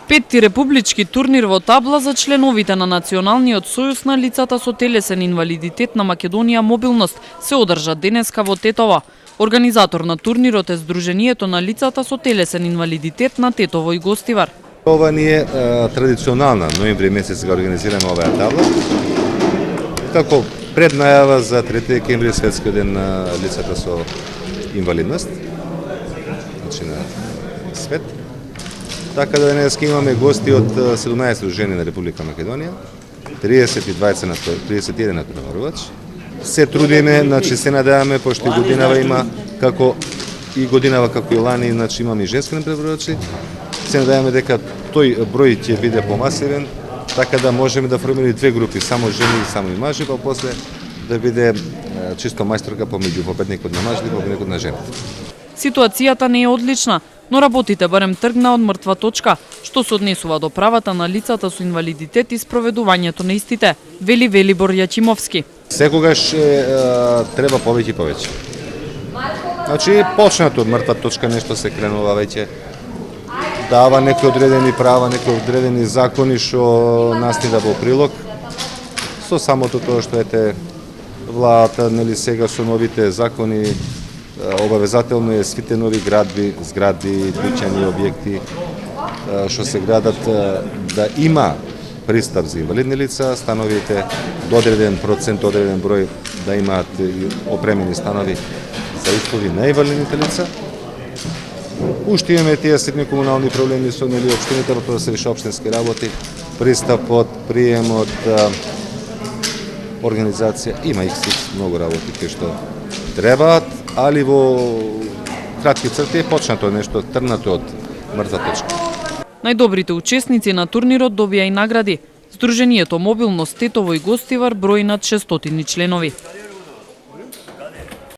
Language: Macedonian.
Петти републички турнир во табла за членовите на Националниот сојуз на лицата со телесен инвалидитет на Македонија Мобилност се одржа денеска во Тетово. Организатор на турнирот е Сдруженијето на лицата со телесен инвалидитет на Тетово и Гостивар. Ова ние традиционална ноември месец го организираме оваа табла. Како преднајава за 3 декември светскиот ден на лицата со инвалидност. Значи на свет. Така да денес имаме гости од 17 сдруженија на Република Македонија, 31 натпреварувач. Се трудиме, значи се надеваме, пошто и годинава има како и лани, значи имаме и женски натпреварувачи. Се надеваме дека тој број ќе биде помасивен, така да можеме да формираме две групи, само жени и само мажи, па после да биде чисто мајсторка помеѓу победникот на мажите и победникот на жените. Ситуацијата не е одлична, но работите барем тргна од мртва точка, што се однесува до правата на лицата со инвалидитет и спроведувањето на истите, вели Велибор Јачимовски. Секогаш треба повеќе и повеќе. Значи, почнато од мртва точка нешто се кренува веќе, дава некои одредени права, некои одредени закони што настида во прилог. Со самото тоа што ете владата, нели сега со новите закони, обавезателно е сите нови згради, лични објекти што се градат да има пристап за инвалидни лица, становите до одреден процент, одреден број да имаат опремени станови за услови на инвалидните лица. Уште имаме тие ситни комунални проблеми со нели општините, тоа се решава општински работи, пристапот, приемот, организација, има их многу работи кои што требаат, али во кратки црти е почнато нешто трнато од мртва точка. Најдобрите учесници на турнирот добија и награди. Сдруженијето Мобилност Тетово и Гостивар брои над 600 членови.